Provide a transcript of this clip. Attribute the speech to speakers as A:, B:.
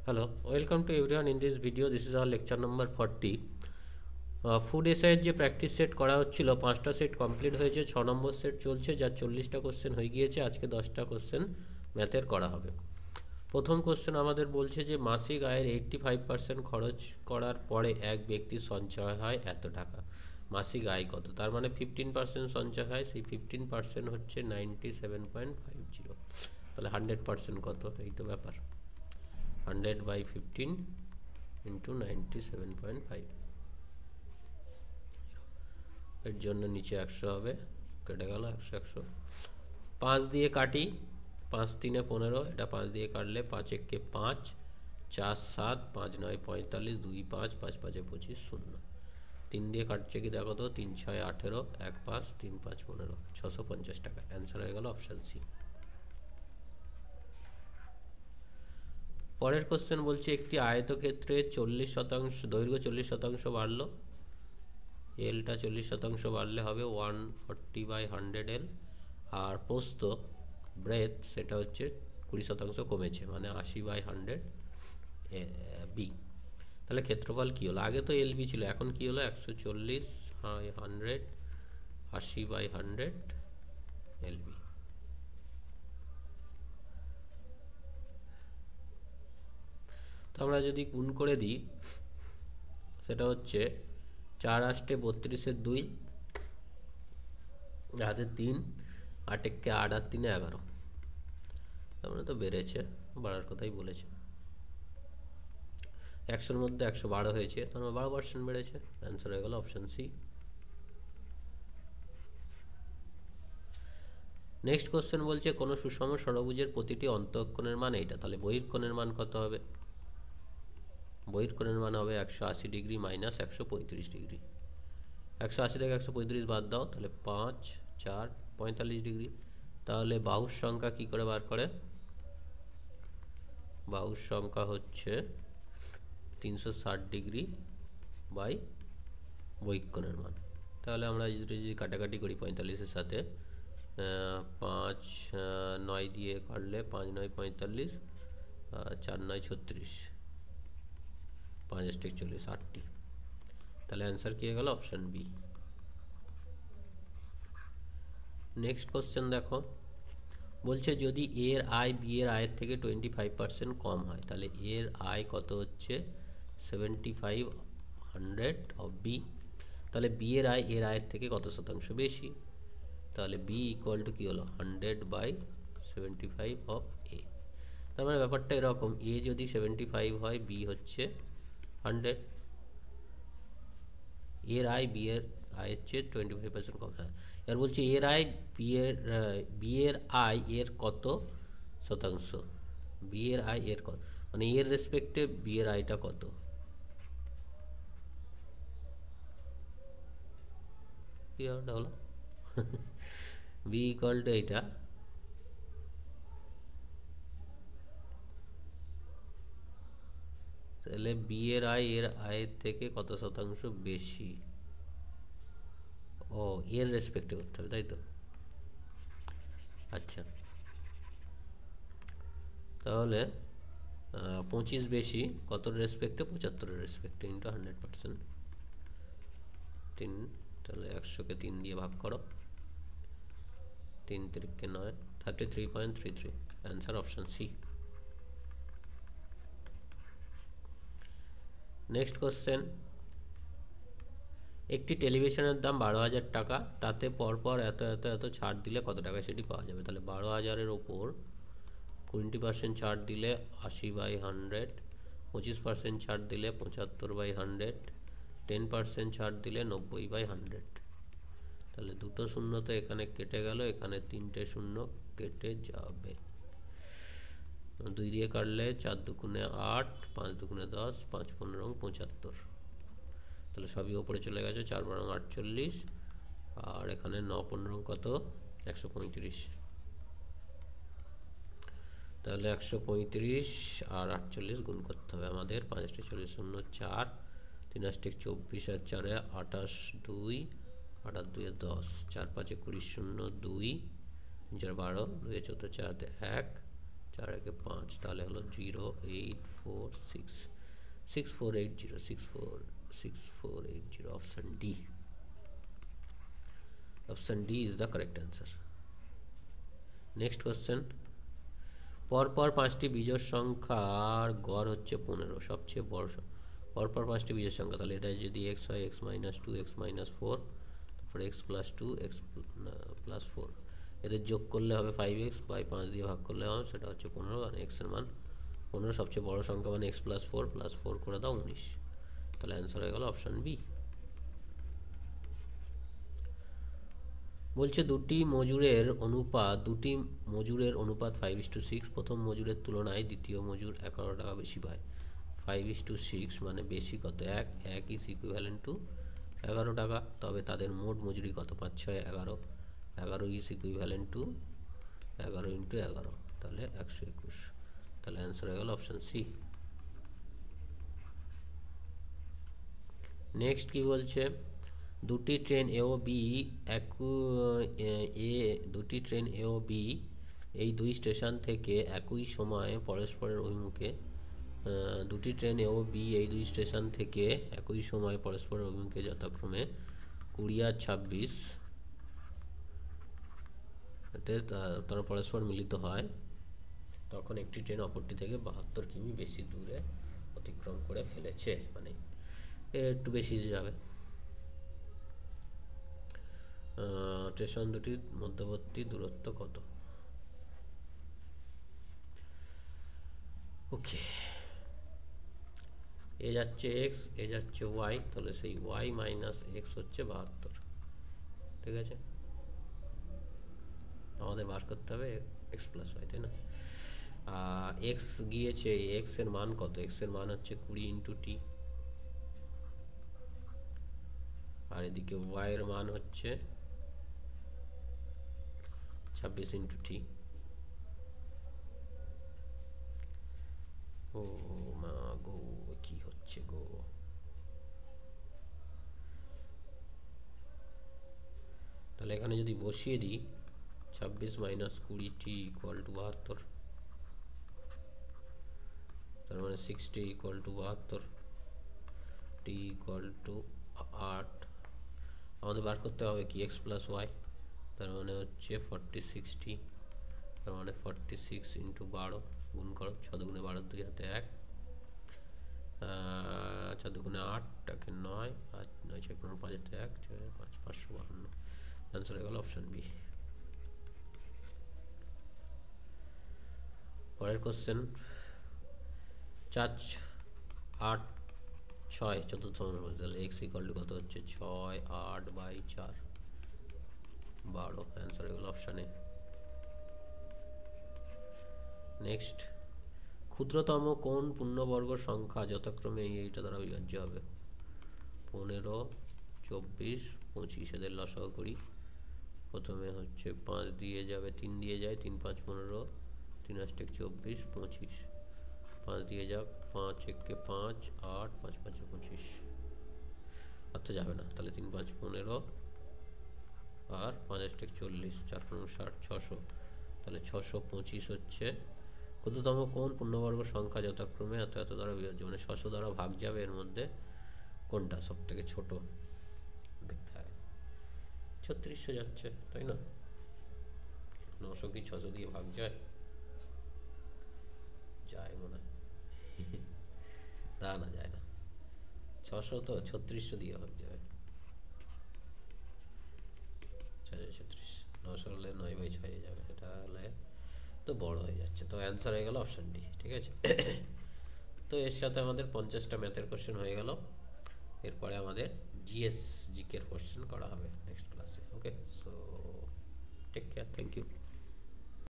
A: Hello, welcome to everyone. In this video, this is our lecture number 40. Food এসআইয়ের যে practice set করা হচ্ছিল 5টা সেট কমপ্লিট হয়েছে, 6 নম্বর সেট চলছে, যার 40টা কোশ্চেন হয়ে গিয়েছে। আজকে 10টা কোশ্চেন ম্যাথের করা হবে। প্রথম কোশ্চেন আমাদের বলছে যে মাসিক আয়ের 85% খরচ করার পরে এক ব্যক্তির সঞ্চয় হয় এত টাকা। মাসিক আয় কত? তার মানে 15% সঞ্চয় হয়, সেই 15% হচ্ছে 97.50। তাহলে 100% কত? এই তো ব্যাপার। 100/15 ইন্টু 97.5, এর জন্য নিচে 100 হবে, কেটে গেল 100 100। 5 দিয়ে কাটি, 5 3 15, এটা 5 দিয়ে কাটলে 5 1 5, 4 7, 5 9 45, 2 5, 5 5 25, 0। 3 দিয়ে কাটছে কি দেখো তো, 3 6 18, 1 5, 3 5 15, 650 টাকা। অ্যান্সার হয়ে গেল অপশান সি। পরের কোশ্চেন বলছে একটি আয়তক্ষেত্রে 40% দৈর্ঘ্য 40% বাড়লো, এলটা 40% বাড়লে হবে 140/100 L, আর প্রস্থ ব্রেথ সেটা হচ্ছে 20% কমেছে, মানে 80/100 বি। তাহলে ক্ষেত্রফল কী হলো? আগে তো এলবি ছিল, এখন কি হলো? 140/100, 80/100 এলবি। তো আমরা যদি গুণ করে দিই, সেটা হচ্ছে 4 8 32 2, হাতে 3, 8 1 8 আর 3 11। তার মানে তো বেড়েছে, বাড়ার কথাই বলেছে। 100-র মধ্যে 112 হয়েছে, তার মানে 12% বেড়েছে। অ্যান্সার হয়ে গেল অপশান সি। নেক্সট কোশ্চেন বলছে কোনো সুষম ষড়ভুজের প্রতিটি অন্তঃকোণের মান এইটা, তাহলে বহিঃকোণের মান কত হবে? বহিঃকোণের মান হবে 180 ডিগ্রি মাইনাস 135 ডিগ্রি। 180 থেকে 135 বাদ দাও, তাহলে 5 4 45 ডিগ্রি। তাহলে বাহুর সংখ্যা কি করে বার করে? বাহুর সংখ্যা হচ্ছে 360 ডিগ্রি বাই বহিঃকোণের মান। তাহলে আমরা যদি কাটাকাটি করি 45-এর সাথে, 5 9 দিয়ে কাটলে 5 9 45, 4 9 36, 5 8 40, 8টি। তাহলে অ্যান্সার কী হয়ে গেল? Option B. নেক্সট কোশ্চেন দেখো, বলছে যদি এর আয় বি এর আয়ের থেকে 25% কম হয়, তাহলে এর আয় কত হচ্ছে? 75/100 অফ বি। তাহলে বি এর আয় এর আয়ের থেকে কত শতাংশ বেশি? তাহলে বি ইকুয়াল টু কী হলো? 100/75 অফ এ। তার মানে ব্যাপারটা এরকম, এ যদি 75 হয়, বি হচ্ছে 100। এর আয় বি এর আয়ের চেয়ে 25% কম। হ্যাঁ, এবার বলছি এর আয় বি এর আয় এর কত শতাংশ? বি এর আয় এর কত, মানে এর রেসপেক্টে বি এর আয়টা কত? কি হলো? বি ইকুয়াল টু এইটা, তাহলে বি এর আয় এর আয়ের থেকে কত শতাংশ বেশি? ও, এর রেসপেক্টে করতে হবে, তাই তো? আচ্ছা, তাহলে 25 বেশি কত রেসপেক্টে? 75-এর রেসপেক্টে, ইন্টু 100%। 3, তাহলে 100-কে 3 দিয়ে ভাগ করো, 3 3 9, 33.33। Answer option C. Next question, একটি টেলিভিশনের দাম 12,000 টাকা, তাতে পরপর এত এত এত ছাড় দিলে কত টাকা সেটি পাওয়া যাবে? তাহলে 12,000-এর ওপর 20% ছাড় দিলে 80/100, 25% ছাড় দিলে 75/100, 10% ছাড় দিলে 90/100। তাহলে দুটো শূন্য তো এখানে কেটে গেল, এখানে 3টে শূন্য কেটে যাবে। 2 দিয়ে কাটলে 4 দুগুণে 8, 5 দুগুণে 10, 5 15 75। তাহলে সবই ওপরে চলে গেছে, 4 12 48, আর এখানে 9 15 কত? 135। তাহলে 135 আর 48 গুণ করতে হবে আমাদের। 5 8 40 0 4, 3 8 24, আর 4 28 2, 8 আর 2 10, 4 5 20 0 2, 4 12, 2 4 4 1, 4 একে 5, তাহলে হলো 0846 6480 6480, option D. Option D is the correct answer. Next question, পরপর 5টি বিজোড় সংখ্যার গড় হচ্ছে 15, সবচেয়ে বড় পরপর 5টি বিজোড় সংখ্যা, তাহলে এটা যদি এক্স হয় X minus two, X minus four, তারপরে X plus two, X plus four, এদের যোগ করলে হবে 5x, বাই 5 দিয়ে ভাগ করলে হবে সেটা হচ্ছে 15, আর এক্সের মান 15, সবচেয়ে বড় সংখ্যা মানে x plus four, plus four করে দাও 19, তাহলে অ্যান্সার হয়ে গেল অপশান বি। বলছে দুটি মজুরের অনুপাত 5:6, প্রথম মজুরের তুলনায় দ্বিতীয় মজুর 11 টাকা বেশি পায়। 5:6 মানে বেশি কত, এক ইজ ইকুইভ্যালেন্ট টু 11 টাকা, তবে তাদের মোট মজুরি কত, 5 6 11, 11 ইজ ইকুইভ্যালেন্ট টু 11 ইন্টু 11, তাহলে 121, তাহলে অ্যান্সার হয়ে গেল অপশান সি। নেক্সট কি বলছে, দুটি ট্রেন এ ও বি এই দুই স্টেশন থেকে একই সময়ে পরস্পরের অভিমুখে যথাক্রমে 20 আর 26 তারা পরস্পর মিলিত হয়, তখন একটি ট্রেন অপরটি থেকে 72 কিমি বেশি দূরে অতিক্রম করে ফেলেছে, মানে একটু বেশি যাবে। স্টেশন দুটির মধ্যবর্তী দূরত্ব কত? ওকে, এ যাচ্ছে এক্স, এ যাচ্ছে ওয়াই, তাহলে সেই ওয়াই মাইনাস এক্স হচ্ছে 72, ঠিক আছে। আমাদের বার করতে হবে এক্স প্লাস ওয়াই, তাই না? এক্স গিয়েছে, এক্স এর মান কত, এক্স এর মান হচ্ছে 20 ইন্টু টি, আর এদিকে ওয়াই এর মান হচ্ছে 26 ইন্টু টি। ও মা গো, কি হচ্ছে গো, তাহলে এখানে যদি বসিয়ে দিই 26 মাইনাস 20 টি ইকুয়াল টু 72, তার মানে 60 equal to 72, T equal to 8, আমাদের বার করতে হবে কি এক্স প্লাস ওয়াই, তার মানে হচ্ছে 4060, তার মানে 46 ইন্টু 12, গুণ করো, 6 দুগুণে 12, 2 হাতে 1, 4 দুগুণে 8, টাকে 9, আর 9 6 15, 5 হাতে 1, 5 552, অ্যান্সার হয়ে গেল অপশান বি। পরের কোশ্চেন, 4 8 6 চতুর্থ মধ্যে, তাহলে এক্স ইকুয়াল টু কত হচ্ছে 6 8 বাই 4 12, অ্যান্সার হয়ে গেল অপশান এ। নেক্সট, ক্ষুদ্রতম কোন পূর্ণবর্গ সংখ্যা যথাক্রমে এইটা দ্বারা বিভাজ্য হবে? 15 24 25, এদের লসাগু করি। প্রথমে হচ্ছে 5 দিয়ে যাবে, 3 দিয়ে যায়, 3 5 15, 3 8 24 25, 5 দিয়ে যাক, 5 1 5 8, 5 5 25, আর তো যাবে না, তাহলে 3 5 15, আর 5 8 40, 4 15 60, 600, তাহলে 625 হচ্ছে ক্ষুদ্রতম কোন পূর্ণবর্গ সংখ্যা যথাক্রমে এত এত দ্বারা বিভাজ্য, মানে 600 দ্বারা ভাগ যাবে, এর মধ্যে কোনটা সব থেকে ছোট দেখতে হয়। 3600 যাচ্ছে, তাই না? 900 কি 600 দিয়ে ভাগ যায়? যায় মনে হয়, না যায় না, 600 তো 3600 দিয়ে ভাগ যাবে, 36, 900 হলে 9 বাই 6 হয়ে যাবে, এটা হলে তো বড় হয়ে যাচ্ছে, তো অ্যান্সার হয়ে গেল অপশান ডি, ঠিক আছে। তো এর সাথে আমাদের 50টা ম্যাথের কোশ্চেন হয়ে গেল, এরপরে আমাদের জিএস জিকের কোশ্চেন করা হবে নেক্সট ক্লাসে। Okay, so take care, thank you.